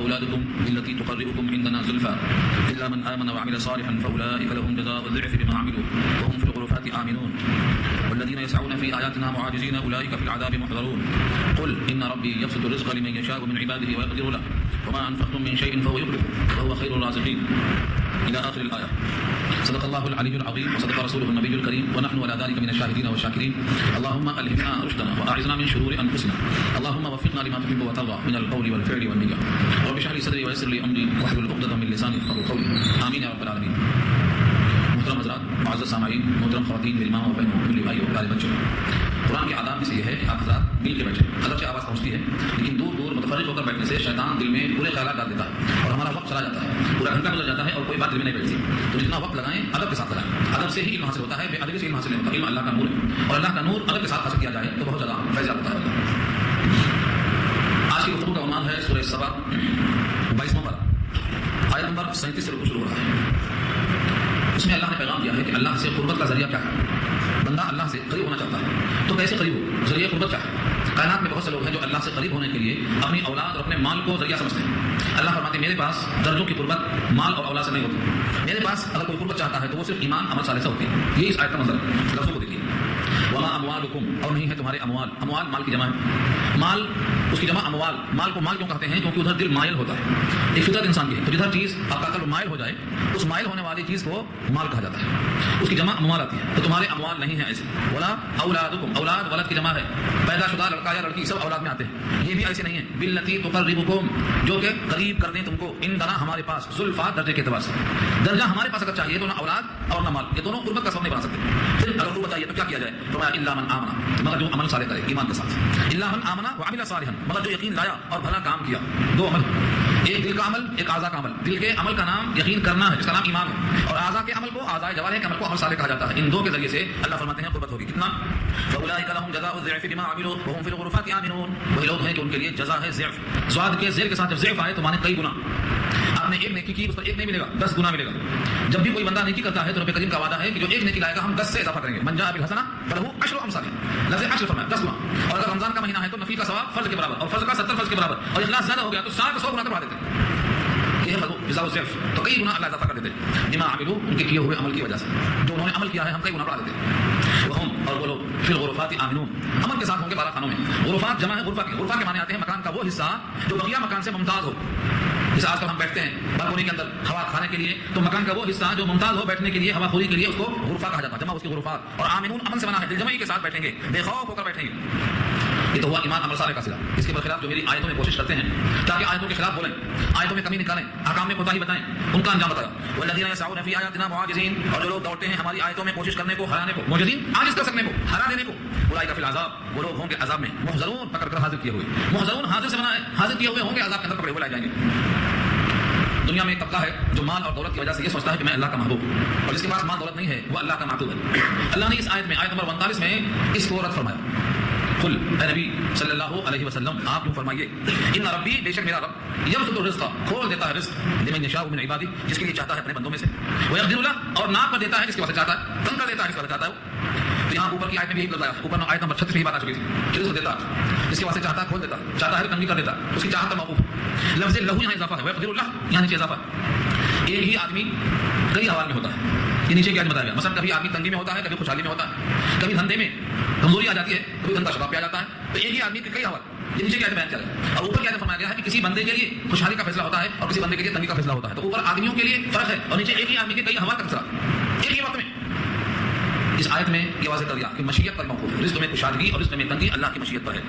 أولادكم بالتي تقربكم عندنا زلفى إلا من آمن وعمل صالحا فأولئك لهم جزاء الضعف بما عملوا وهم في الغرفات آمنون والذين يسعون في آياتنا معاجزين أولئك في العذاب محضرون قل إن ربي يبسط الرزق لمن يشاء من عباده ويقدر له وما أنفقتم من شيء فهو يخلفه وهو خير الرازقين إلى آخر الآية. صدق الله العلي العظيم وصدق رسوله النبي الكريم ونحن على ذلك من الشاهدين والشاكرين. اللهم ألهمنا رشدنا وأعذنا من شرور أنفسنا. اللهم وفقنا لما تحب وترضى من القول والفعل والنية. رب اشرح لي صدري ويسر لي أمري واحلل عقدة من لساني يفقهوا قولي. آمين يا رب العالمين. محترم حضرات، معزز سامعین، محترم خواتین، میری ماں اور بہنوں، میرے بھائیوں اور پیارے بچوں، قرآن کے آداب میں سے یہ ہے کہ آپ حضرات مل کے بیٹھیں. اگرچہ آواز پہنچتی ہے لیکن دور دور متفرق ہو کر بیٹھنے سے شیطان دل میں برے خیالات ڈال دیتا ہے اور ہمارا وقت چلا جاتا ہے، پورا گھنٹہ گزر جاتا ہے اور کوئی بات دل میں نہیں بیٹھتی. تو جتنا وقت لگائیں ادب کے ساتھ لگائیں. ادب سے ہی علم حاصل ہوتا ہے، بے ادبی سے علم حاصل نہیں ہوتا. علم اللہ کا نور ہے اور اللہ کا نور ادب کے ساتھ حاصل کیا جائے تو بہت زیادہ فیض ہوتا ہے. آج کی گفتگو کا عنوان ہے سورہ سبا 22واں پارہ، آیت نمبر 37 سے شروع ہو رہا ہے. اس میں اللہ نے پیغام دیا ہے کہ اللہ سے قربت کا ذریعہ کیا ہے. بندہ اللہ سے قریب ہونا چاہتا ہے تو کیسے قریب ہو؟ ذریعہ قربت کیا ہے؟ کائنات میں بہت سے لوگ ہیں جو اللہ سے قریب ہونے کے لیے اپنی اولاد اور اپنے مال کو ذریعہ سمجھتے ہیں. اللہ فرماتے ہیں میرے پاس درجوں کی قربت مال اور اولاد سے نہیں ہوتی. میرے پاس اگر کوئی قربت چاہتا ہے تو وہ صرف ایمان عمل صالح سے ہوتی ہے. یہ اس آیت کا منظر ہے. لفظوں کو دیکھیے. وما اموالکم، اور نہیں ہے تمہارے اموال. اموال مال کی جمع ہے. مال اس کی جمع اموال. مال کو مال کیوں کہتے ہیں؟ کیونکہ ادھر دل مائل ہوتا ہے. ایک فطرت انسان کی ہے تو جدھر چیز آپ کا قلب مائل ہو جائے اس مائل ہونے والی چیز کو مال کہا جاتا ہے. اس کی جمع اموال آتی ہے. تو تمہارے اموال نہیں ہیں ایسے. ولا اولادکم، اولاد ولد کی جمع ہے. پیدا شدہ لڑکا یا لڑکی سب اولاد میں آتے ہیں. یہ بھی ایسے نہیں ہے. باللتی تقربکم، جو کہ قریب کر دیں تم کو. عندنا، ہمارے پاس. زلفا، درجے کے اعتبار سے. درجہ ہمارے پاس اگر چاہیے تو نہ اولاد اور نہ مال، یہ دونوں قربت کا سبب نہیں بنا سکتے. پھر اگر قربت چاہیے تو کیا کیا جائے؟ فرمایا الا من آمن، مگر جو عمل صالح کرے ایمان کے ساتھ. الا من آمن وعمل صالحا، مگر جو یقین لایا اور بھلا کام کیا. دو عمل، ایک دل کا عمل، ایک اعضاء کا عمل. دل کے عمل کا نام یقین کرنا ہے جس کا نام ایمان ہے، اور اعضاء کے عمل کو، اعضاء جوارح کے عمل کو عمل صالح کہا جاتا ہے. ان دو کے ذریعے سے اللہ فرماتے ہیں قربت ہوگی. کتنا؟ فاولئک لهم جزاء الضعف بما عملوا وهم في الغرفات آمنون. وہی لوگ ہیں کہ ان کے لیے جزا ہے ضعف. ضاد کے زیر کے ساتھ جب ضعف آئے تو مانے کئی گنا. آپ نے ایک نیکی کی اس پر ایک نہیں ملے گا، 10 گنا ملے گا. جب بھی کوئی بندہ نیکی کرتا ہے تو رب کریم کا وعدہ ہے کہ جو ایک نیکی لائے گا ہم 10 سے اضافہ کریں گے. من جاء بالحسنہ فلہ عشر امثالها، لفظ عشر فرمایا 10 گنا. اور اگر رمضان کا مہینہ ہے تو نفل کا ثواب فرض کے برابر، اور فرض کا 70 فرض کے برابر، اور اخلاص زیادہ ہو گیا تو 60 100 گنا کر بڑھا دیتے ہیں. یہ ہے جزاء الضعف. تو کئی گنا اللہ اضافہ کر دیتے ہیں بما عملوا، ان کے کیے ہوئے عمل کی وجہ سے. جو انہوں نے عمل کیا ہے ہم کئی گنا بڑھا دیتے ہیں. وہم، اور وہ لوگ فی الغرفات آمنون، عمل کے ساتھ ہوں گے بالا خانوں میں. غرفات جمع ہے غرفہ کی. غرفہ کے معنی آتے ہیں مکان کا وہ حصہ جو بقیہ مکان سے ممتاز ہو. جیسے آج کل ہم بیٹھتے ہیں بالکونی کے اندر ہوا کھانے کے لیے، تو مکان کا وہ حصہ جو ممتاز ہو بیٹھنے کے لیے، ہوا خوری کے لیے، اس کو غرفہ کہا جاتا ہے. جمع اس کی غرفات. اور آمنون عمل سے بنا ہے، دل جمعی کے ساتھ بیٹھیں گے، بے خوف ہو کر بیٹھیں گے. یہ تو ہوا ایمان عمل صالح کا صلہ. اس کے برخلاف جو میری آیتوں میں کوشش کرتے ہیں تاکہ آیتوں کے خلاف بولیں، آیتوں میں کمی نکالیں، احکام میں کوتاہی بتائیں، ان کا انجام بتایا. والذین یسعون فی آیاتنا معاجزین، اور جو لوگ دوڑتے ہیں ہماری آیتوں میں کوشش کرنے کو، ہرانے کو. معجزین عاجز کر سکنے کو، ہرا دینے کو. اولئک فی العذاب، وہ لوگ ہوں گے عذاب میں. محضرون، پکڑ کر حاضر کیے ہوئے. محضرون حاضر سے بنا ہے، حاضر کیے ہوئے ہوں گے، عذاب کے اندر پکڑے ہوئے لائے جائیں گے. دنیا میں ایک طبقہ ہے جو مال اور دولت کی وجہ سے یہ سوچتا ہے کہ میں اللہ کا محبوب ہوں، اور جس کے پاس مال دولت نہیں ہے وہ اللہ کا معتوب ہے. اللہ نے اس آیت میں، آیت نمبر 49 میں اس کو رد فرمایا. قل، اے نبی صلی اللہ علیہ وسلم آپ یوں فرمائیے، ان ربی، بے شک میرا رب، یبسط الرزق، کھول دیتا ہے رزق، لمن یشاء من عبادی، جس کے لیے چاہتا ہے اپنے بندوں میں سے. ویقدر له، اور ناپ کر دیتا ہے جس کے واسطے چاہتا ہے، تنگ کر دیتا ہے جس کے واسطے چاہتا ہے. تو یہاں اوپر کی آیت میں بھی یہی لفظ آیا، اوپر آیت نمبر 36 میں یہ بات آ چکی تھی. رزق دیتا ہے جس کے واسطے چاہتا ہے کھول دیتا ہے، چاہتا ہے تنگی کر دیتا ہے، اس کی چاہت کا موقوف. لفظ لہو یہاں اضافہ ہے، ویقدر له یہاں نیچے اضافہ ہے. ایک ہی آدمی کئی حوال میں ہوتا ہے. یہ نیچے کیا بتایا گیا؟ مثلا کبھی آدمی تنگی میں ہوتا ہے، کبھی خوشحالی میں ہوتا ہے، کبھی دھندے میں کمزوری آ جاتی ہے، کبھی دھندا شباب پہ آ جاتا ہے. تو ایک ہی آدمی کے کئی حوال. یہ نیچے کیا بیان کیا گیا. اور اوپر کیا فرمایا گیا ہے کہ کسی بندے کے لیے خوشحالی کا فیصلہ ہوتا ہے اور کسی بندے کے لیے تنگی کا فیصلہ ہوتا ہے. تو اوپر آدمیوں کے لیے فرق ہے اور نیچے ایک ہی آدمی کے کئی حوال کا فیصلہ ایک ہی وقت میں. اس آیت میں یہ واضح کر دیا کہ مشیت پر موقوف ہے. رزق میں خوشحالی اور رزق میں تنگی اللہ کی مشیت پر ہے.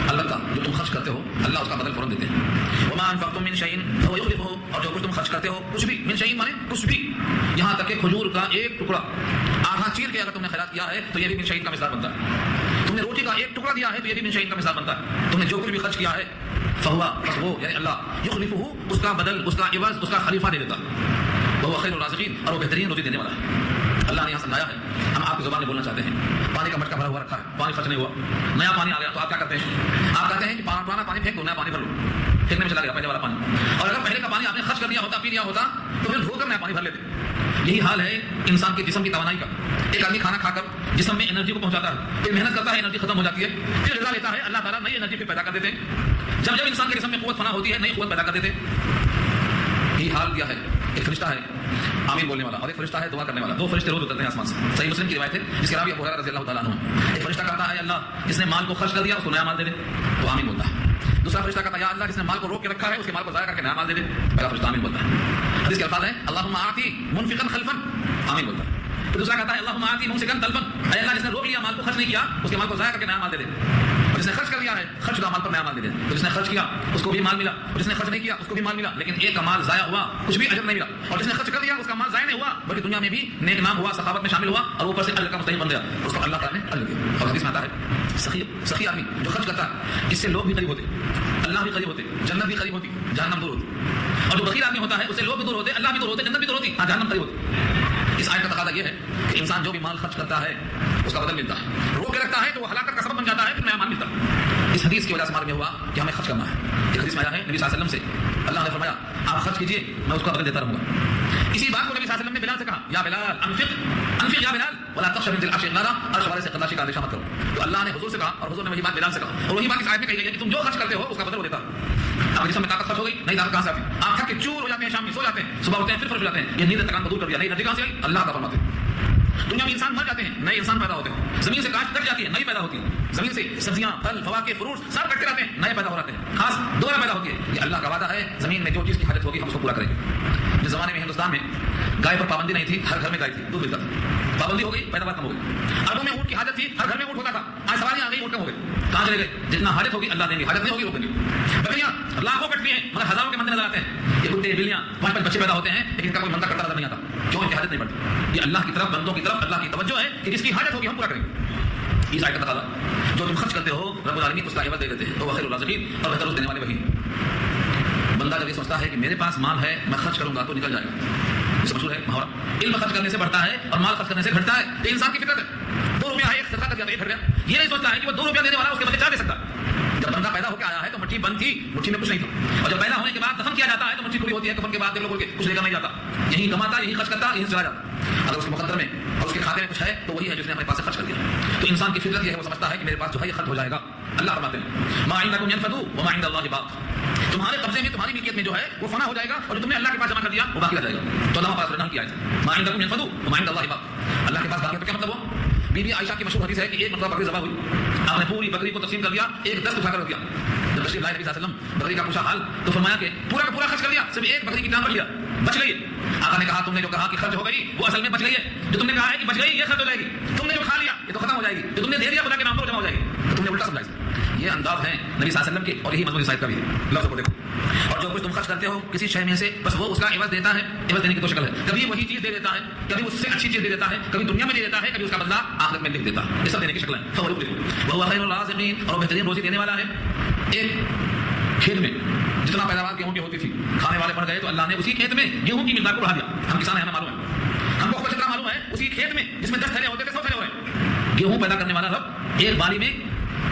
البتہ جو تم خرچ کرتے ہو اللہ اس کا بدل فوراً دیتے ہیں. وما انفقتم من شيء فهو يخلفه، اور جو کچھ تم خرچ کرتے ہو کچھ بھی، من شيء مانے کچھ بھی، یہاں تک کہ کھجور کا ایک ٹکڑا آدھا چیر کے اگر تم نے خیرات کیا ہے تو یہ بھی من شيء کا مثال بنتا ہے. تم نے روٹی کا ایک ٹکڑا دیا ہے تو یہ بھی من شيء کا مثال بنتا ہے. تم نے جو کچھ بھی خرچ کیا ہے فہو، بس وہ یعنی اللہ، یخلفہ، اس کا بدل، اس کا عوض، اس کا خلیفہ دے دیتا. وہ خیر الرازقین، اور وہ بہترین روزی دینے والا ہے. اللہ نے یہاں سمجھایا ہے. ہم آپ کی زبان میں بولنا چاہتے ہیں. پانی کا مٹکا بھرا ہوا رکھا ہے، پانی خرچ نہیں ہوا، نیا پانی آ گیا تو آپ کیا کرتے ہیں؟ آپ کہتے ہیں کہ پرانا پانی پھینک دو، نیا پانی بھر لو. پھینکنے میں چلا گیا پہلے والا پانی. اور اگر پہلے کا پانی آپ نے خرچ کر دیا ہوتا، پی لیا ہوتا، تو پھر دھو کر نیا پانی بھر لیتے. یہی حال ہے انسان کے جسم کی توانائی کا. ایک آدمی کھانا کھا کر جسم میں انرجی کو پہنچاتا ہے، پھر محنت کرتا ہے، انرجی ختم ہو جاتی ہے، پھر غذا لیتا ہے، اللہ تعالیٰ نئی انرجی پھر پیدا کر دیتے ہیں. جب جب انسان کے جسم میں قوت فنا ہوتی ہے، نئی قوت پیدا کر دیتے ہیں. یہی حال کیا ہے؟ ایک فرشتہ ہے آمین بولنے والا اور ایک فرشتہ ہے دعا کرنے والا. دو فرشتے روز اترتے ہیں آسمان سے. صحیح مسلم کی روایت ہے جس کے راوی ابو ہریرہ رضی اللہ تعالیٰ عنہ. ایک فرشتہ کہتا ہے اللہ جس نے مال کو خرچ کر دیا اس کو نیا مال دے دے، تو آمین بولتا ہے. دوسرا فرشتہ کہتا ہے یا اللہ جس نے مال کو روک کے رکھا ہے اس کے مال کو ضائع کر کے نیا مال دے دے. پہلا فرشتہ آمین بولتا ہے. حدیث کے الفاظ ہیں اللہم آتی منفقا خلفا، آمین بولتا ہے. تو دوسرا کہتا ہے اللہم آتی ممسکا طلبا، اے اللہ جس نے روک لیا مال کو خرچ نہیں کیا اس کے مال کو ضائع کر کے نیا مال دے دے. اور جس نے خرچ کر دیا ہے خرچ کا مال پر نیا مال دے دے. تو جس نے خرچ کیا اس کو بھی مال ملا، اور جس نے خرچ نہیں کیا اس کو بھی مال ملا، لیکن ایک کا مال ضائع ہوا کچھ بھی اجر نہیں ملا. اور جس نے خرچ کر دیا اس کا مال ضائع نہیں ہوا بلکہ دنیا میں بھی نیک نام ہوا، سخاوت میں شامل ہوا اور اوپر سے اجر کا مستحق بن گیا. اس کو اللہ تعالیٰ نے اجر دیا. اور حدیث میں آتا ہے سخی آدمی جو خرچ کرتا ہے اس سے لوگ بھی قریب ہوتے، اللہ بھی قریب ہوتے، جنت بھی قریب ہوتی، جہنم دور ہوتی. اور جو بخیل آدمی ہوتا ہے اس سے لوگ بھی دور ہوتے، اللہ بھی دور ہوتے، جنت بھی دور ہوتی، جہنم قریب ہوتی. اس آیت کا تقاضا یہ ہے کہ انسان جو بھی مال خرچ کرتا ہے اس کا بدل ملتا ہے، روک کے رکھتا ہے تو وہ ہلاکت کا سبب بن جاتا ہے، پھر نیا مال ملتا ہے. اس حدیث کی وجہ سے ہمارے میں ہوا کہ ہمیں خرچ کرنا ہے. ایک حدیث میں آیا ہے نبی صلی اللہ علیہ وسلم سے اللہ نے فرمایا آپ خرچ کیجئے میں اس کا بدل دیتا رہوں گا. اسی بات کو نبی صلی اللہ علیہ وسلم نے بلال سے کہا یا بلال انفق یا بلال ولا تخشى من ذي العرش نارا، عرش والے سے قلاشی کا اندیشہ مت کرو. تو اللہ نے حضور سے کہا اور حضور نے وہی بات بلال سے کہا، اور وہی بات اس آیت میں کہی گئی ہے کہ تم جو خرچ کرتے ہو اس کا بدل وہ دیتا ہے. اب جسم میں طاقت خرچ ہو گئی، نئی طاقت کہاں سے آتی؟ آپ تھک کے چور ہو جاتے ہیں، شام میں سو جاتے ہیں، صبح اٹھتے ہیں پھر فریش ہو جاتے ہیں، یہ نیند تکان کو دور کر دیا، نئی انرجی کہاں سے آئی؟ اللہ کا فرماتے ہیں. دنیا میں انسان مر جاتے ہیں نئے انسان پیدا ہوتے ہیں، زمین سے کاشت کٹ جاتی ہے نئی پیدا ہوتی ہے، زمین سے سبزیاں پھل فواکہ فروٹ سب کٹتے رہتے ہیں نئے پیدا ہو رہتے ہیں، خاص دوبارہ پیدا ہوتی ہے. یہ اللہ کا وعدہ ہے زمین میں جو چیز کی حاجت ہوگی ہم اس کو پورا کریں گے. جس زمانے میں ہندوستان میں گائے پر پابندی نہیں تھی، ہر گھر میں گائے تھی، دودھ ملتا تھا، پابندی ہو گئی پیداوار کم ہو گئی. اربوں میں اونٹ کی حاجت تھی، ہر گھر میں اونٹ ہوتا تھا، آج سواریاں آ گئی اونٹ کم ہو گئی. کہاں چلے گئے؟ جتنا حاجت ہوگی اللہ دیں گے، حاجت نہیں ہوگی روک دیں گے. بکریاں لاکھوں کٹتی ہیں مگر ہزاروں کے مندر نظر آتے ہیں. یہ کتے بلیاں 5-5 بچے پیدا ہوتے ہیں لیکن ان کا کوئی مندر کرتا نظر نہیں آتا. کیوں؟ ان کی حاجت نہیں پڑتی. یہ اللہ کی طرف بندوں کی طرف اللہ کی توجہ ہے کہ جس کی حاجت ہوگی ہم پورا کریں گے. اس آیت کا تقاضا جو تم خرچ کرتے ہو رب العالمین اس کا عوض دے دیتے ہیں، تو وہ خیر الرازقین اور بہتر رزق دینے والے وہی. بندہ جب یہ سوچتا ہے کہ میرے پاس مال ہے میں خرچ کروں گا تو نکل جائے گا، اس مشہور ہے محاورہ علم خرچ کرنے سے بڑھتا ہے اور مال خرچ کرنے سے گھٹتا ہے. یہ انسان کی فطرت ہے. 2 روپیہ ہے ایک صدقہ کر دیا ایک گھٹ گیا، یہ نہیں سوچتا ہے کہ وہ 2 روپیہ دینے والا اس کے بدلے 4 دے سکتا ہے. جب بندہ پیدا ہو کے آیا ہے تو مٹھی بند تھی، مٹھی میں کچھ نہیں تھا، اور جب پیدا ہونے کے بعد دفن کیا جاتا ہے تو مٹھی کھلی ہوتی ہے، کفن کے بعد دیکھ لو کے کچھ لے کر نہیں جاتا، یہی کماتا یہی خرچ کرتا یہی چلا جاتا. اگر اس کے مقدر میں اور اس کے کھاتے میں کچھ ہے تو وہی ہے جس نے اپنے پاس سے خرچ کر دیا. تو انسان کی فطرت یہ ہے وہ سمجھتا ہے کہ میرے پاس جو ہے یہ خرچ ہو جائے گا. اللہ فرماتے ہیں ما عندکم ينفد وما عند الله باق، تمہارے قبضے میں تمہاری ملکیت میں جو ہے وہ فنا ہو جائے گا اور جو تم نے اللہ کے پاس جمع کر دیا وہ باقی رہ جائے گا. تو اللہ پاس رہنا کیا ہے ما عندکم ينفد وما عند الله باق، اللہ کے پاس باقی. تو کیا مطلب ہوا؟ بی بی عائشہ کی مشہور حدیث ہے کہ ایک مرتبہ بکری ذبح ہوئی، آپ نے پوری بکری کو تقسیم کر دیا، ایک دست اٹھا کر رکھ دیا. جب تشریف لائے نبی صلی اللہ علیہ وسلم بکری کا پوچھا حال تو فرمایا کہ پورا کا پورا خرچ کر دیا، صرف ایک بکری کی جان بچ گیا، بچ گئی. آقا نے کہا تم نے جو کہا کہ خرچ ہو گئی وہ اصل میں بچ گئی ہے، جو تم نے کہا ہے کہ بچ گئی یہ خرچ ہو جائے گی، تم نے جو کھا لیا یہ تو ختم ہو جائے گی، جو تم نے دے دیا خدا کے نام پر جمع ہو جائے گی. تو تم نے الٹا سمجھا. یہ انداز ہے نبی صلی اللہ علیہ وسلم کے اور یہی مضمون سائد کا بھی ہے. لفظ کو دیکھو، اور جو کچھ تم خرچ کرتے ہو کسی شے میں سے بس وہ اس کا عوض دیتا ہے. عوض دینے کی 2 شکل ہے، کبھی وہی چیز دے دیتا ہے، کبھی اس سے اچھی چیز دے دیتا ہے، کبھی دنیا میں دے دیتا ہے، کبھی اس کا بدلہ آخرت میں لکھ دیتا ہے. یہ سب دینے کی شکل ہے. وہ خیر الرازقین اور بہترین روزی دینے والا ہے. ایک کھیت میں جتنا پیداوار گیہوں کی ہوتی تھی کھانے والے بڑھ گئے تو اللہ نے اسی کھیت میں گیہوں کی مقدار کو بڑھا دیا. ہم کسان ہیں ہمیں معلوم ہے، ہم کو اچھی طرح معلوم ہے اسی کھیت میں جس میں 10 تھیلے ہوتے تھے 100 تھیلے ہو رہے ہیں. گیہوں پیدا کرنے والا رب ایک بالی میں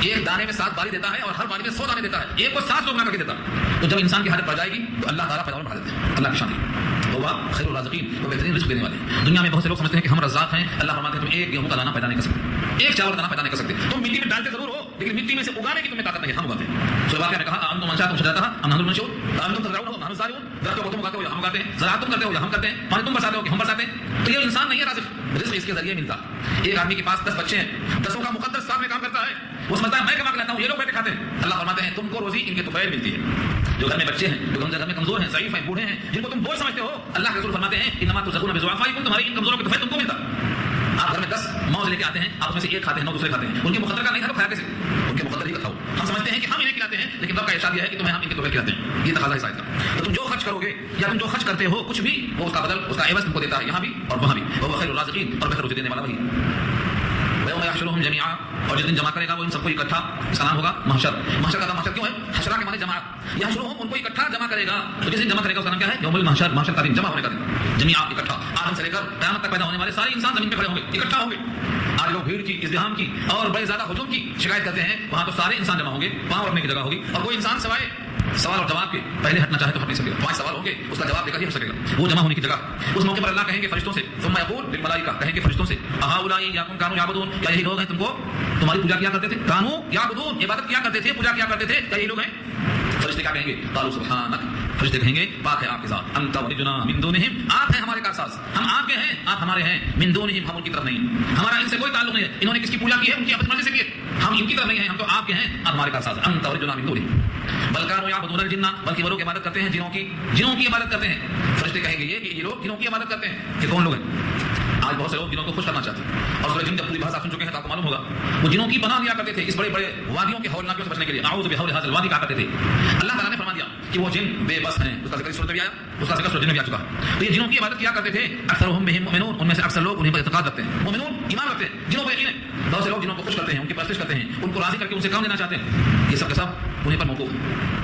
ایک دانے میں 7 بالی دیتا ہے اور ہر بالی میں 100 دانے دیتا ہے، ایک کو 7 بنا کر کے دیتا ہے. تو جب انسان کی حاجت پڑ جائے گی تو اللہ تعالیٰ پیداوار بڑھا دیتے ہیں. اللہ کی شان ہے وہ خیر الرازقین، وہ بہترین رزق دینے والے ہیں. دنیا میں بہت سے لوگ سمجھتے ہیں کہ ہم رزاق ہیں. اللہ فرماتے ہیں تم ایک گیہوں کا دانہ پیدا نہیں کر سکتے، ایک چاول کا دانہ پیدا نہیں کر سکتے. تم مٹی میں ڈالتے ضرور ہو لیکن مٹی میں سے اگانے کی تمہیں طاقت نہیں ہے، ہم اگاتے ہیں. سورہ واقعہ میں کہا انتم منشاتم شجرتها ام نحن المنشئون انتم تزرعون ام نحن الزارعون، درختوں کو تم اگاتے ہو یا ہم اگاتے ہیں، زراعت تم کرتے ہو یا ہم کرتے ہیں، پانی تم برساتے ہو کہ ہم برساتے ہیں. تو یہ انسان نہیں ہے رازق، رزق اس کے ذریعے ملتا. ایک آدمی کے پاس 10 بچے ہیں، 10 کا مقدس ساتھ میں کام کرتا ہے، وہ سمجھتا ہے میں کما کے لاتا ہوں یہ لوگ بیٹھے کھاتے ہیں. اللہ فرماتے ہیں تم کو روزی ان کے طفیل ملتی ہے. جو گھر میں بچے ہیں، جو گھر میں کمزور ہیں، ضعیف ہیں، بوڑھے ہیں، جن کو تم بوجھ سمجھتے ہو، اللہ کے رسول فرماتے ہیں انما تزقون بضعفائکم، تمہاری ان کمزوروں کے طفیل تم کو ملتا. آپ گھر میں 10 موز لے کے آتے ہیں، آپ اس میں سے ایک کھاتے ہیں 9 دوسرے کھاتے ہیں. ان کے مقدر کا نہیں تھا، کھایا کیسے؟ ان کے مقدر ہی کا کھاؤ. ہم سمجھتے ہیں کہ ہم انہیں کھلاتے ہیں لیکن رب کا ارشاد یہ ہے کہ تمہیں ہم ان کے طفیل کھلاتے ہیں. یہ تقاضا ہے شاید کا. تو تم جو خرچ کرو گے یا تم جو خرچ کرتے ہو کچھ بھی وہ اس کا بدل اس کا عوض تم کو دیتا ہے، یہاں بھی اور وہاں بھی. وہ خیر الرازقین اور بہتر رزق دینے والا وہی. وَيَوْمَ يَحْشُرُهُمْ جَمِيعًا، اور جس دن جمع کرے گا وہ ان سب کو اکٹھا. اس کا نام ہوگا محشر. محشر کا نام محشر کیوں ہے؟ حشرہ کے معنی جماعت. یحشرهم ان کو اکٹھا جمع کرے گا. تو جس دن جمع کرے گا اس کا نام کیا ہے؟ یوم المحشر. محشر کا دن، جمع ہونے کا دن. جميعا اکٹھا. آدم سے لے کر قیامت تک پیدا ہونے والے سارے انسان زمین پہ کھڑے ہوں گے، اکٹھا ہوں گے. آج لوگ بھیڑ کی، ازدحام کی اور بڑے زیادہ ہجوم کی شکایت کرتے ہیں، وہاں تو سارے انسان جمع ہوں گے، پاؤں رکھنے کی جگہ ہوگی اور کوئی انسان سوائے سوال اور جواب کے پہلے ہٹنا چاہے تو ہٹ نہیں سکے گا. 5 سوال ہوں گے, اس کا جواب دے کر ہی ہٹ سکے گا. وہ جمع ہونے کی جگہ اس موقع پر اللہ کہیں گے فرشتوں سے, ثم یقول للملائکہ, کہیں گے فرشتوں سے, اہؤلاء یاکم کانوا یعبدون, کیا یہی لوگ ہیں تم کو تمہاری پوجا کیا کرتے تھے؟ کانوا یعبدون, عبادت کیا کرتے تھے, پوجا کیا کرتے تھے, کیا یہی لوگ ہیں؟ فرشتے کیا کہیں گے؟ قالوا سبحانک, فرشتے کہیں گے پاک ہے آپ کے ذات, انت ولینا من دونہم, آپ ہیں ہمارے کارساز, ہم آپ کے ہیں, آپ ہمارے ہیں, من دونہم, ہم ان کی طرف نہیں, ہمارا ان سے کوئی تعلق نہیں ہے. انہوں نے کس کی پوجا کی ہے؟ ان کی اپنی مرضی سے کی ہے. ہم ان کی طرف نہیں ہیں, ہم تو آپ کے ہیں, آپ ہمارے کارساز, انت ولینا من دونہم. بل کانوا یعبدون الجن, بلکہ وہ لوگ عبادت کرتے ہیں جنوں کی عبادت کرتے ہیں. فرشتے کہیں گے یہ لوگ جنوں کی عبادت کرتے ہیں. یہ کون لوگ ہیں؟ آج بہت سے لوگ جنوں کو خوش کرنا چاہتے ہیں, اور سورہ جن جب پوری بحث آپ سن چکے ہیں تو آپ کو معلوم ہوگا وہ جنوں کی بنا دیا کرتے تھے اس بڑے بڑے وادیوں کے ہولناکیوں سے بچنے کے لیے. اعوذ بحول ھذا الوادی کہا کرتے تھے. اللہ تعالیٰ نے فرما دیا کہ وہ جن بے بس ہیں, اس کا ذکر سورۃ میں بھی آیا, اس کا ذکر سورۃ جن میں بھی آ چکا ہے. تو یہ جنوں کی عبادت کیا کرتے تھے. اکثرهم بهم مؤمنون, ان میں سے اکثر لوگ انہیں پر اعتقاد رکھتے ہیں. مومنون ایمان رکھتے ہیں, جنوں پر یقین ہے. بہت سے لوگ جنوں کو خوش کرتے ہیں, ان کی پرستش کرتے ہیں, ان کو راضی کر کے ان سے کام لینا چاہتے ہیں. یہ سب کا سب انہیں پر موقوف ہے.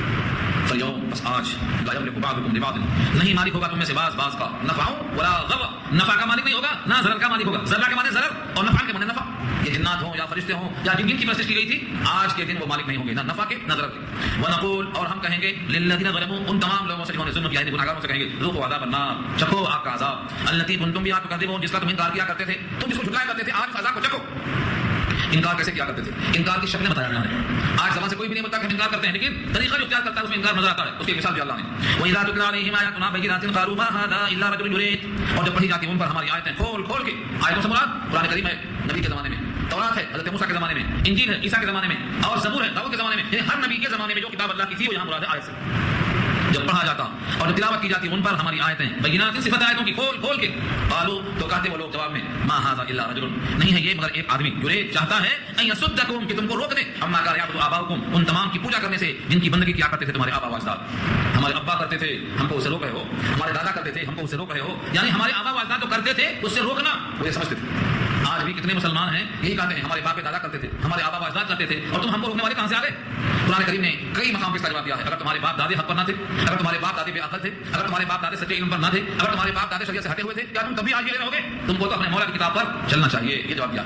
فاليوم, بس آج, لا يملك بعضكم لبعض, نہیں مالک ہوگا تم میں سے بعض کا, نفع ولا ضر, نفع کا مالک نہیں ہوگا, نہ ضرر کا مالک ہوگا. ضرر کے معنی ضرر اور نفع کے معنی نفع. یہ جنات ہوں یا فرشتے ہوں یا جن کی پرستش کی گئی تھی, آج کے دن وہ مالک نہیں ہوں گے, نہ نفع کے نہ ضرر کے. ونقول, اور ہم کہیں گے, للذین ظلموا, ان تمام لوگوں سے جنہوں نے ظلم کیا ہے, گنہگاروں سے کہیں گے, ذوقوا عذاب النار, چکھو آگ کا عذاب, التی کنتم بہا تکذبون, جس کا تم انکار کیا کرتے تھے, تم جس کو جھٹلایا کرتے تھے, آج اس عذاب کو چکھو. انکار کیسے کیا کرتے تھے؟ انکار کی شکلیں بتایا گیا ہے. آج زبان سے کوئی بھی نہیں بولتا کہ ہم انکار کرتے ہیں, لیکن طریقہ جو اختیار کرتا ہے اس میں انکار نظر آتا ہے. اس کی مثال بھی اللہ نے, وَإِذَا تُتْلَىٰ عَلَيْهِمْ آيَاتُنَا بَيِّنَاتٍ قَالُوا مَا هَٰذَا إِلَّا رَجُلٌ يُرِيدُ, اور جب پڑھی جاتی ہیں ان پر ہماری آیتیں کھول کھول کے. آیتوں سے مراد قرآن کریم ہے نبی کے زمانے میں, تورات ہے حضرت موسیٰ کے زمانے میں, انجیل ہے عیسیٰ کے زمانے میں, اور زبور ہے داؤد کے زمانے میں. ہر نبی کے زمانے میں جو کتاب اللہ کی تھی وہ یہاں مراد ہے آیت سے. جب پڑھا جاتا اور جب تلاوت کی جاتی ان پر ہماری آیتیں بینات, صفت آیتوں کی کھول کھول کے. قالوا, تو کہتے وہ لوگ جواب میں, ما ھذا الا رجل, نہیں ہے یہ مگر ایک آدمی, یرید, چاہتا ہے, ان یصدکم, کہ تم کو روک دے, اما کان یعبد آباؤکم, ان تمام کی پوجا کرنے سے جن کی بندگی کیا کرتے تھے تمہارے آبا و اجداد. ہمارے ابا کرتے تھے, ہم کو اسے روک رہے ہو. ہمارے دادا کرتے تھے, ہم کو اسے روک رہے ہو. یعنی ہمارے آبا و اجداد تو کرتے تھے, اس سے روکنا وہ یہ سمجھتے تھے. آج بھی کتنے مسلمان ہیں یہی کہتے ہیں ہمارے باپ دادا کرتے تھے, ہمارے آبا و اجداد کرتے تھے, اور تم ہم کو روکنے والے کہاں سے آ گئے؟ قرآن کریم نے کئی مقام پہ اس کا جواب دیا ہے. اگر تمہارے باپ دادے حق پر نہ تھے, اگر تمہارے باپ دادے بے عقل تھے, اگر تمہارے باپ دادے سچے علم پر نہ تھے, اگر تمہارے باپ دادے شریعت سے ہٹے ہوئے تھے, کیا تم تب بھی آج یہ رہو گے؟ تم کو تو اپنے مولا کی کتاب پر چلنا چاہیے. یہ جواب دیا.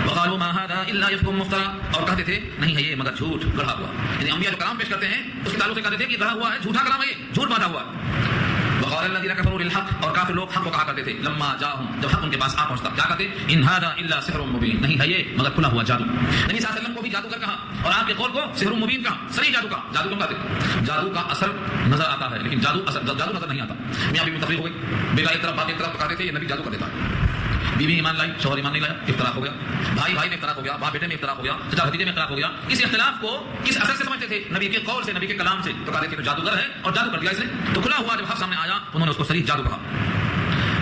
وقالوا ما هذا الا افك مفترى, اور کہتے تھے نہیں ہے یہ مگر جھوٹ گڑھا ہوا. یعنی انبیاء جو کلام پیش کرتے ہیں اس کے تعلق سے کہتے تھے کہ گڑھا ہوا ہے, جھوٹا کلام ہے, یہ جھوٹ باندھا ہوا ہے. وقال الذين كفروا للحق, اور کافر لوگ حق کو کہا کرتے تھے, لما جاءهم, جب حق ان کے پاس آ پہنچتا کیا کہتے, ان هذا الا سحر مبين, نہیں ہے یہ مگر کھلا ہوا جادو. نبی صلی اللہ علیہ وسلم کو بھی جادوگر کہا, اور آپ کے قول کو سحر مبین کہا, صریح جادو کہا. جادو کیوں کہتے؟ جادو کا اثر نظر آتا ہے لیکن جادو نظر نہیں آتا. میاں بیوی میں تفریق ہو گئی, بیٹا ایک طرف باپ ایک طرف, تو کہتے تھے یہ نبی جادو کر دیتا ہے. بیوی ایمان لائی, شوہر ایمان نہیں لایا, اختلاف ہو گیا. بھائی میں اختلاف ہو گیا, باپ بیٹے میں اختلاف ہو گیا, چچا بھتیجے میں اختلاف ہو گیا. اس اختلاف کو کس اثر سے سمجھتے تھے؟ نبی کے قول سے, نبی کے کلام سے. تو کہتے تھے جادوگر ہے اور جادو کر دیا اس نے. تو کھلا ہوا جب حق سامنے آیا تو انہوں نے اس کو صریح جادو کہا.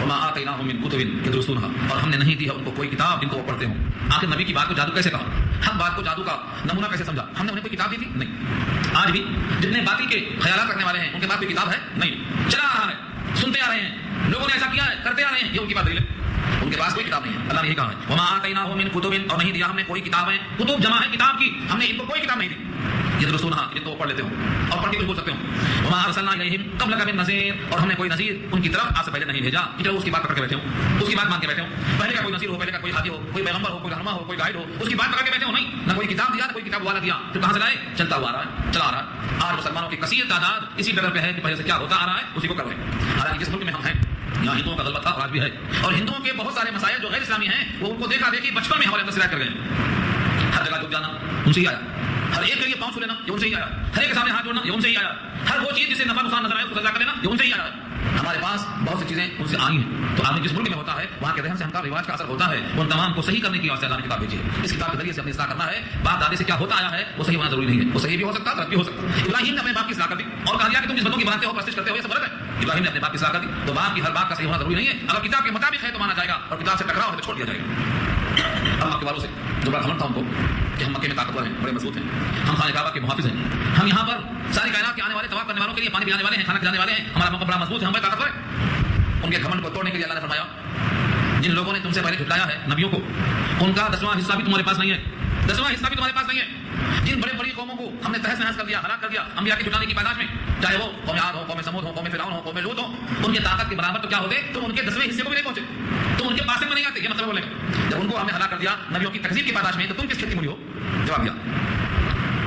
وما آتیناہم من کتب یدرسونها, اور ہم نے نہیں دی ہے ان کو کوئی کتاب جن کو وہ پڑھتے ہوں. آخر نبی کی بات کو جادو کیسے کہا, حق بات کو جادو کا نمونہ کیسے سمجھا؟ ہم نے انہیں کوئی کتاب دی تھی؟ نہیں. آج بھی جتنے باطل کے خیالات رکھنے والے ہیں ان کے پاس کوئی کتاب ہے؟ نہیں. چلا آ رہا ہے, سنتے آ رہے ہیں, لوگوں نے ایسا کیا ہے, کرتے آ رہے ہیں, یہ ان کی بات دلیل ہے. ان کے پاس کوئی کتاب نہیں ہے. اللہ نے یہ کہا ہے, وما آتیناہم من کتب, اور نہیں دیا ہم نے کوئی کتابیں, کتب جمع ہے کتاب کی, ہم نے ان کو کوئی کتاب نہیں دی. یدرسونها, جن کو وہ پڑھ لیتے ہوں اور پڑھ کے کچھ بول سکتے ہوں. وما ارسلنا الیہم قبلک من نذیر, اور ہم نے کوئی نذیر ان کی طرف آج سے پہلے نہیں بھیجا کہ چلو اس کی بات پکڑ کے بیٹھے ہوں, اس کی بات مان کے بیٹھے ہوں. پہلے کا کوئی نذیر ہو, پہلے کا کوئی ہادی ہو, کوئی پیغمبر ہو, کوئی رہنما ہو, کوئی گائیڈ ہو, اس کی بات پکڑ کے بیٹھے ہو. نہیں, نہ کوئی کتاب دیا, نہ کوئی کتاب والا دیا. پھر کہاں سے لائے؟ چلتا ہوا آ رہا ہے, چلا آ رہا ہے. آج مسلمانوں کی کثیر تعداد اسی ڈگر پہ ہے کہ پہلے سے کیا ہوتا آ رہا ہے اسی کو کر رہے ہیں. حالانکہ جس ملک میں ہم ہیں یہاں ہندوؤں کا غلبہ تھا اور آج بھی ہے, اور ہندوؤں کے بہت سارے مسائل جو غیر اسلامی ہیں وہ ان کو دیکھا دیکھی بچپن میں ہمارے اندر سرایت کر گئے. ہر جگہ جھک جانا ان سے ہی آیا, ہر ایک کے لیے پاؤں چھو لینا یہ ان سے ہی آیا, ہر ایک کے سامنے ہاتھ جوڑنا یہ ان سے ہی آیا, ہر وہ چیز جسے نفع نقصان نظر آئے اس کو سزا کر لینا یہ ان سے ہی آیا. ہمارے پاس بہت سی چیزیں ان سے آئی ہیں. تو آدمی جس ملک میں ہوتا ہے وہاں کے رہن سہن کا رواج کا اثر ہوتا ہے. ان تمام کو صحیح کرنے کی واسطے اللہ نے کتاب بھیجی ہے. اس کتاب کے ذریعے سے اپنی اصلاح کرنا ہے. باپ دادے سے کیا ہوتا آیا ہے وہ صحیح ہونا ضروری نہیں ہے, وہ صحیح بھی ہو سکتا, غلط بھی ہو سکتا. ابراہیم نے اپنے باپ کی اصلاح کر دی اور کہا کہ تم جس بندوں کی بناتے ہو پرستش کرتے ہو یہ سب غلط ہے. ابراہیم نے اپنے باپ کی اصلاح کر دی. تو باپ کی ہر بات کا صحیح ہونا ضروری نہیں ہے. اگر کتاب کے مطابق ہے تو مانا جائے گا, اور کتاب سے ٹکراؤ ہے تو چھوڑ دیا جائے گا. ہم مکے والوں سے جو بڑا گھمنڈ تھا ان کو کہ ہم مکے میں طاقتور ہیں, بڑے مضبوط ہیں, ہم خانہ کعبہ کے محافظ ہیں, ہم یہاں پر ساری کائنات کے آنے والے طواف کرنے والوں کے لیے پانی پلانے والے ہیں, کھانا کھلانے والے ہیں, ہمارا موقع بڑا مضبوط ہے, ہم بڑے طاقتور ہیں. ان کے گھمنڈ کو توڑنے کے لیے اللہ نے فرمایا جن لوگوں نے تم سے پہلے جھٹلایا ہے نبیوں کو, ان کا 10واں حصہ بھی تمہارے پاس نہیں ہے, 10واں حصہ بھی تمہارے پاس نہیں ہے. جن بڑے بڑی قوموں کو ہم نے تہس نہس کر دیا, ہلاک کر دیا انبیاء کے جھٹلانے کی پیداش میں, چاہے وہ قوم عاد ہو, قوم سمود ہو, قوم فرعون ہو, قوم لوط ہو, ان کے طاقت کے برابر تو کیا ہوتے, تم ان کے 10ویں حصے کو بھی نہیں پہنچے, تم ان کے پاس میں نہیں آتے. یہ مطلب بولے جب ان کو ہم نے ہلاک کر دیا نبیوں کی تکذیب کی پیداش میں, تو تم کس کھیتی ملی ہو؟ جواب دیا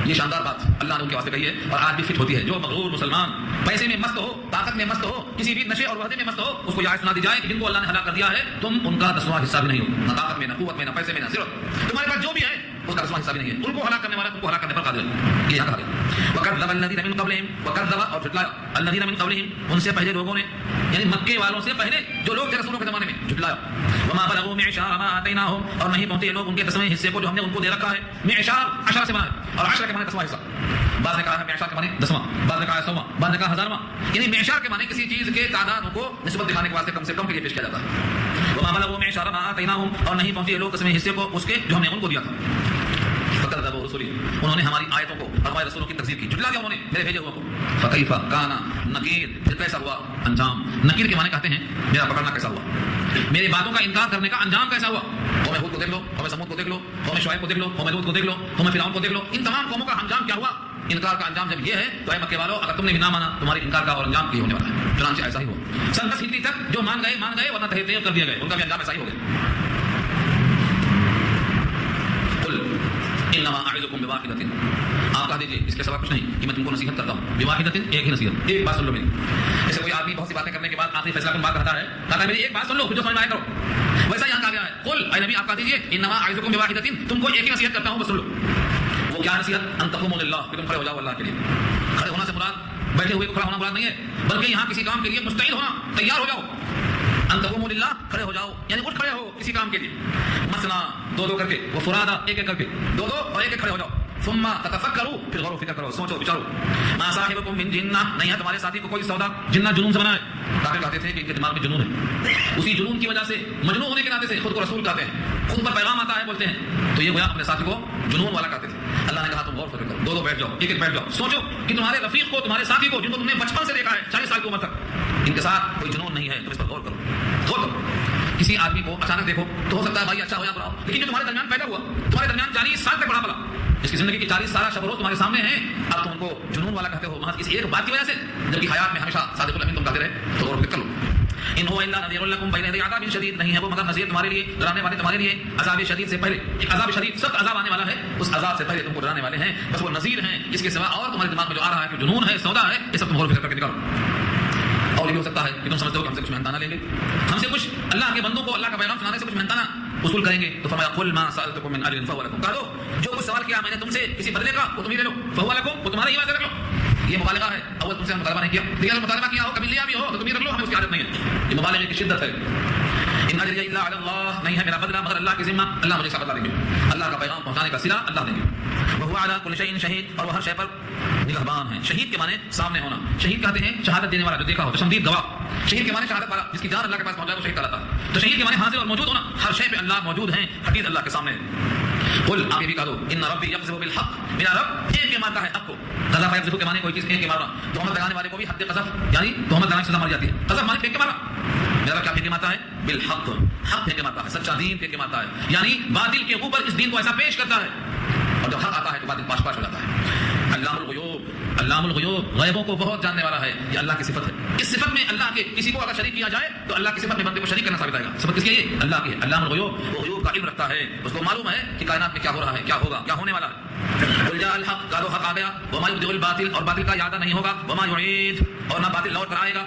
یہ شاندار بات اللہ نے ان کے واسطے کہی ہے اور آج بھی فٹ ہوتی ہے. جو مغرور مسلمان پیسے میں مست ہو, طاقت میں مست ہو, کسی بھی نشے اور وحدے میں مست ہو, اس کو یہ آیت سنا دی جائے کہ جن کو اللہ نے ہلاک کر دیا ہے تم ان کا 10واں حصہ بھی نہیں ہو, نہ طاقت میں, نہ قوت میں, نہ پیسے میں, نہ ضرورت, تمہارے پاس جو بھی ہے اس کا 10واں حصہ بھی نہیں ہے. ان کو ہلاک کرنے والا تم کو ہلاک کرنے پر قادر ہے. یہ یہاں کہا گیا وَكَذَّبَ الَّذِينَ مِن قَبْلِهِمْ وَكَذَّبَ اور جھٹلایا الَّذِينَ مِن قَبْلِهِمْ ان سے پہلے لوگوں نے, یعنی مکے والوں سے پہلے جو لوگ تھے رسولوں کے زمانے میں, جھٹلایا. وَمَا بَلَغُوا مِعْشَارَ مَا آتَيْنَاهُمْ اور نہیں پہنچے لوگ ان کے 10ویں حصے کو جو ہم نے ان کو دے رکھا ہے. معشار 10 سے معنی اور 10 کے معنی 10واں حصہ. بعض نے کہا ہے معشار کے معنی 10واں, بعض نے کہا ہے 100واں, بعض نے کہا 1000واں. یعنی معشار کے معنی کسی چیز کے تعداد کو نسبت دکھانے کے واسطے کم سے کم کے لیے پیش کیا جاتا ہے. وَمَا بَلَغُوا مِعْشَارَ مَا آتَيْنَاهُمْ اور نہیں پہنچے لوگ 10ویں حصے کو اس کے جو ہم نے ان کو دیا تھا. فَكَذَّبُوا رُسُلِي انہوں نے ہماری آیتوں کو اور ہمارے رسولوں کی تکذیب کی, جھٹلا دیا انہوں نے میرے بھیجے ہوئے کو. فَكَيْفَ كَانَ نَكِيرٌ پھر کیسا ہوا انجام. نکیر کے معنی کہتے ہیں میرا پکڑنا کیسا ہوا, میری باتوں کا انکار کرنے کا انجام کیسا ہوا. قوم ہود کو دیکھ لو, قوم سمود کو دیکھ لو, قوم شعیب کو دیکھ لو, قوم لوط کو دیکھ لو, قوم فرعون کو دیکھ لو, ان تمام قوموں کا انجام کیا ہوا. انکار کا انجام جب یہ ہے تو اے مکے والو اگر تم نے بھی نہ مانا تمہاری انکار کا اور انجام کی ہونے والا ہے. چنانچہ ایسا ہی ہوا. سن 10 ہجری تک جو مان گئے ورنہ تحریر کر دیا گئے, ان کا بھی انجام ایسا ہی ہو گیا. انما اعظکم بواحدۃ آپ کہہ دیجیے اس کے سوا کچھ نہیں کہ میں تم کو نصیحت کرتا ہوں. بواحدۃ ایک ہی نصیحت, ایک بات سن لو میری. جیسے کوئی آدمی بہت سی باتیں کرنے کے بعد آخری فیصلہ کن بات کہتا ہے, کہتا ہے میری ایک بات سن لو پھر جو سمجھ میں آئے کرو. ویسا یہاں کہا گیا ہے قل اے نبی آپ کہہ دیجیے انما اعظکم بواحدۃ تم کو ایک ہی نصیحت کرتا ہوں بس سن لو. وہ کیا نصیحت؟ ان تقوموا للہ کہ تم کھڑے ہو جاؤ اللہ کے لیے. کھڑے ہونا سے مراد بیٹھے ہوئے کو کھڑا ہونا مراد نہیں ہے, بلکہ یہاں کسی کام کے لیے مستعد ہونا, تیار ہو جاؤ. ان تقوموا للہ کھڑے ہو جاؤ یعنی اٹھ کھڑے ہو کسی کام کے لیے. مثلا 2 کر کے, وہ فرادا ایک کر کے, 2 اور ایک کھڑے ہو جاؤ. ثم تتفکروا پھر غور و فکر کرو, سوچو بچارو. ما صاحبکم من جنہ نہیں ہے تمہارے ساتھی کو کوئی سودا. جنہ جنون سے بنا ہے. کافر کہتے تھے کہ ان کے دماغ میں جنون ہے, اسی جنون کی وجہ سے مجنون ہونے کے ناطے سے خود کو رسول کہتے ہیں, خود پر پیغام آتا ہے بولتے ہیں, تو یہ گویا اپنے ساتھی کو جنون والا کہتے تھے. اللہ نے کہا تم غور و فکر کرو, 2 بیٹھ جاؤ, ایک بیٹھ جاؤ, سوچو کہ تمہارے رفیق کو, تمہارے ساتھی کو جن کو تم نے بچپن سے دیکھا ہے 40 سال کی عمر تک, ان کے ساتھ کوئی جنون نہیں ہے, تم اس پر غور کرو. غور کرو. کسی آدمی کو اچانک دیکھو تو ہو سکتا ہے بھائی اچھا ہو یا برا ہو, لیکن جو تمہارے درمیان پیدا ہوا, تمہارے درمیان 40 سال تک بڑا بلا, اس کی زندگی کی 40 سالہ شب و روز تمہارے سامنے ہیں, اب تم ان کو جنون والا کہتے ہو محض اس ایک بات کی وجہ سے, جبکہ حیات میں ہمیشہ صادق الامین تم کہتے رہے. تو غور و فکر کرو. ان هو الا نذير لكم بين يدي عذاب شديد نہیں ہے وہ مگر نذیر تمہارے لیے, ڈرانے والے تمہارے لیے عذاب شدید سے پہلے. ایک عذاب شدید سخت عذاب آنے والا ہے, اس عذاب سے پہلے تم کو ڈرانے والے ہیں. بس وہ نذیر ہیں, اس کے سوا اور تمہارے دماغ میں جو آ رہا ہے کہ جنون ہے, سودا ہے, یہ سب تم غور و فکر کر کے نکالو. اور یہ ہو سکتا ہے کہ تم سمجھتے ہو کہ ہم سے کچھ محنتانہ لیں گے, ہم سے کچھ اللہ کے بندوں کو اللہ کا پیغام سنانے سے کچھ محنتانہ وصول کریں گے. تو فرمایا قل ما سألتكم من اجر فهو لكم, کہہ دو جو کچھ سوال کیا میں نے تم سے کسی بدلے کا وہ تم ہی لے لو. فهو لكم وہ تمہارے ہی واسطے رکھ لو. یہ مبالغہ ہے, اول تم سے مطالبہ نہیں کیا, لیکن اگر مطالبہ کیا ہو کبھی لیا بھی ہو تو تم یہ رکھ لو, ہمیں اس کی عادت نہیں ہے. یہ مبالغے کی شدت ہے. ان اجری الا علی اللہ نہیں ہے میرا بدلہ مگر اللہ کے ذمہ, اللہ مجھے ثابت دیں گے. اللہ کا پیغام پہنچانے کا صلہ اللہ دیں گے. وهو على كل شيء شهيد اور وہ ہر شے پر نگہبان ہے. شہید کے معنی سامنے ہونا, شہید کہتے ہیں شہادت دینے والا جو دیکھا ہو, تشدید گواہ. شہید کے معنی شہادت والا جس کی جان اللہ کے پاس پہنچ جائے وہ شہید کہلاتا ہے. تو شہید کے معنی حاضر اور موجود ہونا, ہر شے پہ اللہ موجود ہیں, حقیقت اللہ کے سامنے. قل آپ یہ بھی کہہ دو ان ربی یقذف بالحق میرا رب ایک کے مارتا ہے حق کو. قذف یقذف کے معنی کوئی چیز ایک کے مارنا, تہمت لگانے والے کو بھی حق قذف یعنی تہمت لگانے سے سزا ماری جاتی ہے. قذف معنی پھینک کے مارا, میرا رب کیا پھینک کے مارتا ہے؟ بالحق, حق پھینک کے مارتا ہے, سچا دین پھینک کے مارتا ہے, یعنی باطل کے اوپر اس دین کو ایسا پیش کرتا ہے, اور جب حق آتا ہے تو باطل پاش پاش ہو جاتا ہے. علام الغیوب, علام الغیوب غیبوں کو بہت جاننے والا ہے, یہ اللہ کی صفت ہے. اس صفت میں اللہ کے کسی کو اگر شریک کیا جائے تو اللہ کی صفت میں بندے کو شریک کرنا ثابت آئے گا. صفت کس کی ہے؟ اللہ کی ہے. علام الغیوب وہ غیوب کا علم رکھتا ہے, اس کو معلوم ہے کہ کائنات میں کیا ہو رہا ہے, کیا ہوگا, کیا ہونے والا ہے. قل جاء الحق قالوا حق آ گیا, وما یبدئ الباطل اور باطل کا اعادہ نہیں ہوگا, وما یعید اور نہ باطل لوٹ کر آئے گا.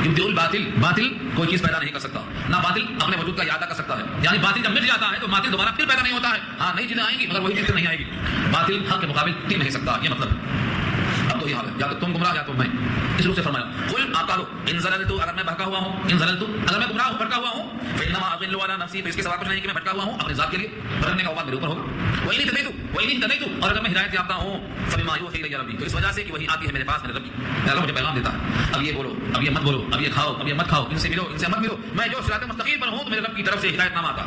یبدئ الباطل باطل کوئی چیز پیدا نہیں کر سکتا, نہ باطل اپنے وجود کا اعادہ کر سکتا ہے, یعنی باطل جب مٹ جاتا ہے تو باطل دوبارہ پھر پیدا نہیں ہوتا ہے. ہاں نئی چیزیں آئیں گی مگر وہی چیز نہیں آئے گی. باطل حق کے مقابل ٹک نہیں سکتا, یہ مطلب ہے. اب تو یہ حال ہے, یا تو تم گمراہ یا تم میں. اس روح سے فرمایا قل آپ کہو ان زللت اگر میں بھٹکا ہوا ہوں, ان زللت اگر میں گمراہ ہوں بھٹکا ہوا ہوں, فانما اضل علی نفسی, تو اس کے سوا کچھ نہیں کہ میں بھٹکا ہوا ہوں اپنے ذات کے لیے, بھٹکنے کا اوقات میرے اوپر ہوگا. وإن اهتديت اور اگر میں ہدایت یافتہ ہوں فبما يوحي الي ربي, تو اس وجہ سے کہ وہی آتی ہے میرے پاس میرے رب کی, میرا رب مجھے پیغام دیتا ہے. اب یہ بولو, اب یہ مت بولو, اب یہ کھاؤ, اب یہ مت کھاؤ, ان سے ملو, ان سے مت ملو, میں جو صراط مستقیم پر ہوں تو میرے رب کی طرف سے ہدایت نامہ آتا.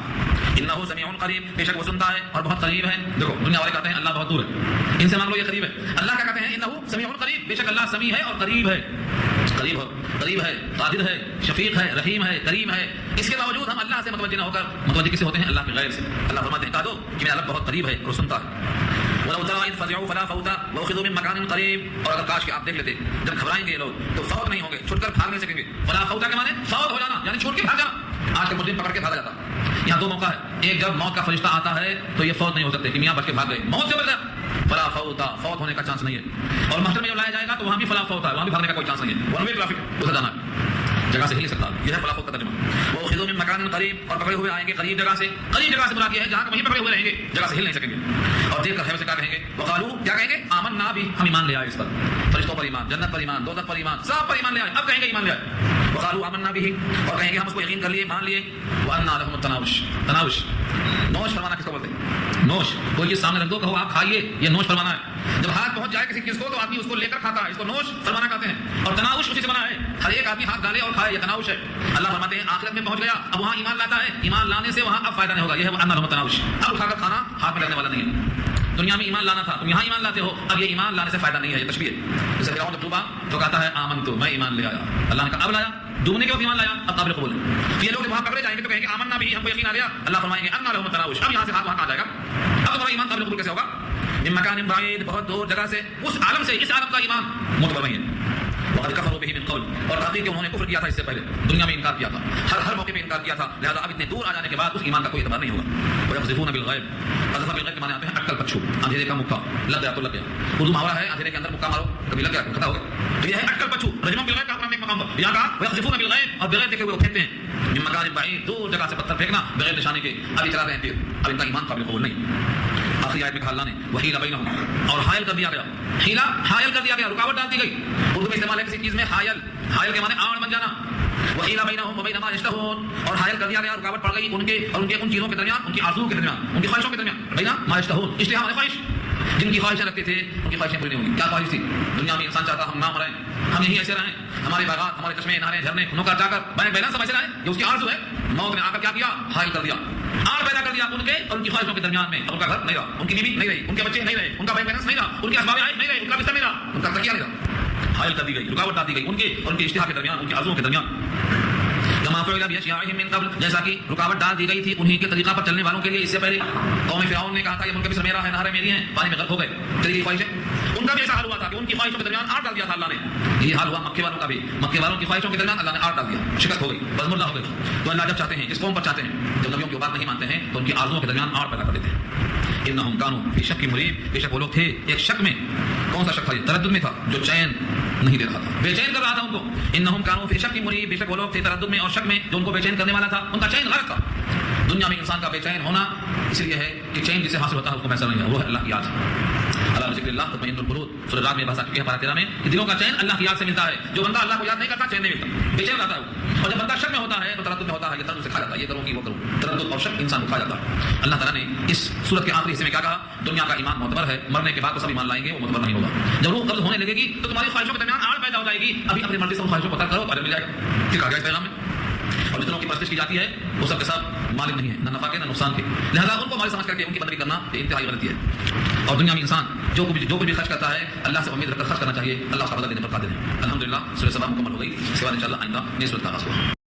انه سميع قریب, بے شک وہ سنتا ہے اور بہت قریب ہے. دیکھو دنیا والے کہتے ہیں اللہ بہت دور ہے, ان سے مانگ لو یہ قریب ہے. اللہ کیا کہتے ہیں انه سميع قریب, بے شک اللہ سمیع ہے اور قریب ہے. قریب ہے, قادر ہے, شفیق ہے, رحیم ہے, کریم ہے. اس کے باوجود ہم اللہ سے متوجہ نہ ہو کر متوجہ کس سے ہوتے ہیں؟ اللہ کے غیر سے. اللہ فرماتے ہیں کہہ دو کہ میرا رب بہت قریب ہے اور سنتا ہے. ولو ترى إذ فزعوا فلا فوت وأخذوا من مكان قريب, اور اگر کاش کہ آپ دیکھ لیتے جب گھبرائیں گے لوگ تو فوت نہیں ہوں گے, چھوٹ کر بھاگ نہیں سکیں گے. فلا فوت کے معنی فوت ہو جانا یعنی چھوٹ کے بھاگ جانا. آج کے مجرم پکڑ کے بھاگا جاتا. یہاں 2 موقع ہے, ایک جب موت کا فرشتہ آتا ہے تو یہ فوت نہیں ہو سکتے کہ میاں بچ کے بھاگ گئے, موت سے بچ گیا. فلا فوتا، فوت ہونے کا چانس نہیں ہے. اور محشر میں جب لایا جائے گا تو وہاں بھی فلا فوتا ہے، وہاں بھی بھاگنے کا کوئی چانس نہیں ہے، ون وے ٹریفک، ادھر جانا ہے، جگہ سے ہل نہیں سکتا. یہ ہے فلا فوت کا ترجمہ. وہ خذوا من مکان قریب، اور پکڑے ہوئے آئیں گے قریب جگہ سے. قریب جگہ سے مراد یہ ہے جہاں وہیں پکڑے ہوئے رہیں گے، جگہ سے ہل نہیں سکیں گے. اور دیکھ کر ہے سے کیا کہیں گے؟ وقالو، کیا کہیں گے؟ آمنا بھی، ہم ایمان لے آئے اس پر، فرشتوں پر ایمان، جنت پر ایمان، دوزخ پر ایمان، سب پر ایمان لے آئے. اب کہیں گے ایمان لے آئے. وقالو آمنا بھی، اور کہیں گے ہم اس کو یقین کر لیے، مان لیے. وأنى لهم التناوش، تناوش نوش فرمانا کس کو بولتے ہیں؟ نوش. کوئی چیز سامنے رکھ دو کہو آپ کھائیے، یہ نوش فرمانا ہے. جب ہاتھ پہنچ جائے کسی چیز کو تو آدمی اس کو لے کر کھاتا ہے، اس کو نوش فرمانا کہتے ہیں. اور تناوش اسی سے بنا ہے، ہر ایک آدمی ہاتھ ڈالے اور کھائے، یہ تناوش ہے. اللہ فرماتے ہیں آخرت میں پہنچ گیا، اب وہاں ایمان لاتا ہے، ایمان لانے سے وہاں اب فائدہ نہیں ہوگا. یہ ہے وأنى لهم التناوش. اب اٹھا کر کھانا ہاتھ میں لگنے والا نہیں ہے. دنیا میں ایمان لانا تھا، تم یہاں ایمان لاتے ہو، اب یہ ایمان لانے سے فائدہ نہیں ہے، یہ تشبیہ ہے. جیسے فرعون جب ڈوبا تو کہتا ہے آمنت، میں ایمان لے آیا. اللہ نے کہا اب لایا، ڈوبنے کے وقت ایمان لایا، اب قابل قبول ہے. یہ لوگ وہاں پکڑے جائیں گے تو کہیں گے آمنا بھی، ہم کو یقین آ گیا. اللہ فرمائیں گے أنى لهم التناوش، اب یہاں سے ہاتھ وہاں کہاں جائے گا؟ اب تمہارا ایمان قابل قبول کیسے ہوگا؟ من مکان بعید، بہت دور جگہ سے، اس عالم سے، اس عالم کا ایمان معتبر نہیں ہے. وقد كفروا به من قبل، اور تحقیق انہوں نے کفر کیا تھا اس سے پہلے، دنیا میں انکار کیا تھا، ہر موقع پہ انکار کیا تھا. لہذا اب اتنے دور آ جانے کے بعد اس ایمان کا کوئی اعتبار نہیں ہوگا. ويقذفون بالغیب، قذف بالغیب کے معنی آتے ہیں اٹکل پچھو، اندھیرے کا مکہ، لگ گیا تو لگ گیا. اردو محاورہ ہے اندھیرے کے اندر مکہ مارو، کبھی لگ گیا ختم ہو گیا. تو یہ ہے اٹکل پچھو. رجم بالغیب کا اپنا ایک مقام پر یہاں کہا ويقذفون بالغیب، اور بغیر دیکھے ہوئے پھینکتے ہیں. من مکان بعید، دور جگہ سے پتھر پھینکنا بغیر نشانے کے. ابھی چلا رہے ہیں تیر، اب ان کا ایمان قابل قبول نہیں. آخری آیت میں کہا اللہ نے وحیل بینہم، اور حائل کر دیا گیا. حیلہ حائل کر دیا گیا، رکاوٹ ڈال دی گئی. اردو میں استعمال ہے کسی چیز میں حائل، حائل کے معنی آڑ بن جانا. وحیل بینہم وبین ما یشتہون، اور حائل کر دیا گیا، رکاوٹ پڑ گئی ان کے اور ان کے ان چیزوں کے درمیان، ان کی آرزوؤں کے درمیان، ان کی خواہشوں کے درمیان. بین ما یشتہون، اشتہا معنی خواہش، جن کی خواہشیں رکھتے تھے ان کی خواہشیں پوری نہیں ہوئی. کیا خواہش تھی؟ دنیا میں انسان چاہتا ہم نہ مریں، ہم یہیں ایسے رہیں، ہمارے باغات، ہمارے چشمے، نہریں، جھرنے، نوکر جا کر بینک بیلنس سب ایسے رہیں. یہ اس کی آرزو ہے. موت نے آ کر کیا کیا؟ حائل کر دیا، آڑ پیدا کر دیا ان کے اور ان کی خواہشوں کے درمیان میں. اب ان کا گھر نہیں رہا، ان کی بیوی نہیں رہی، ان کے بچے نہیں رہے، ان کا بینک بیلنس نہیں رہا، ان کے اسباب عائش نہیں رہے، ان کا بستر نہیں رہا، ان کا تکیہ نہیں رہا. حائل کر دی گئی، رکاوٹ ڈال دی گئی ان کے اور ان کے اشتہا کے درمیان، ان کی آرزوؤں کے درمیان. کما فعل بأشياعهم من قبل، جیسا کہ رکاوٹ ڈال دی گئی تھی انہی کے طریقہ پر چلنے والوں کے لیے اس سے پہلے. قوم فرعون نے کہا تھا یہ ملک مصر میرا ہے، نہریں میری ہیں، پانی میں غرق ہو گئے، تیری خواہش ہے. ان کا بھی ایسا حال ہوا تھا کہ ان کی خواہشوں کے درمیان آڑ ڈال دیا تھا اللہ نے. یہ حال ہوا مکے والوں کا بھی، مکے والوں کی خواہشوں کے درمیان اللہ نے آڑ ڈال دیا، شکست ہو گئی، بزمردہ ہو گئی. تو اللہ جب چاہتے ہیں، جس قوم پر چاہتے ہیں، جب نبیوں کی بات نہیں مانتے ہیں تو ان کی آرزوؤں کے درمیان آڑ پیدا کر دیتے ہیں. انہم کانوا فی شک مریب، بے شک وہ لوگ تھے ایک شک میں. کون سا شک تھا؟ یہ تردد میں تھا، جو چین نہیں دے رہا تھا، بے چین کر رہا تھا ان کو. انہم کانوا فی شک مریب، بے شک وہ لوگ تھے تردد میں اور شک میں، جو ان کو بے چین کرنے والا تھا. ان کا چین غلط تھا. دنیا میں انسان کا بے چین ہونا اس لیے ہے کہ چین جسے حاصل ہوتا ہے اس کو میسر نہیں ہے، وہ ہے اللہ کی یاد. اللہ ذکر اللہ تطمئن القلوب، سورہ رات میں بحث آ چکی ہے 13 میں کہ دلوں کا چین اللہ کی یاد سے ملتا ہے. جو بندہ اللہ کو یاد نہیں کرتا چین نہیں ملتا، بے چین رہتا ہے. اور جب بندہ شک میں ہوتا ہے تو تردد میں ہوتا ہے، یہ تردد سے کھا جاتا ہے، یہ کروں گی وہ کروں. تردد اور شک انسان کو کھا جاتا ہے. اللہ تعالیٰ نے اس سورت کے آخری حصے میں کیا کہا؟ دنیا کا ایمان معتبر ہے، مرنے کے بعد تو سب ایمان لائیں گے، وہ معتبر نہیں ہوگا. جب روح قبض ہونے لگے گی تو تمہاری خواہشوں کے درمیان آڑ پیدا ہو جائے گی. ابھی اپنی مرضی سے ان خواہشوں کو ترک کرو، اجر مل جائے گا. ٹھیک ہے اس پیغام میں. اور جتنوں کی پرستش کی جاتی ہے وہ سب کے ساتھ مالک نہیں ہے، نہ نفع کے نہ نقصان کے. لہذا ان کو مالک سمجھ کر کے ان کی بندگی کرنا یہ انتہائی غلطی ہے. اور دنیا میں انسان جو کچھ بھی خرچ کرتا ہے اللہ سے امید رکھ کر خرچ کرنا چاہیے. اللہ کا بدلہ دینے پر قادر ہے. الحمدللہ سورہ سبا مکمل ہو گئی. اس کے بعد انشاءاللہ آئندہ نئی سورت کا آغاز ہوگا.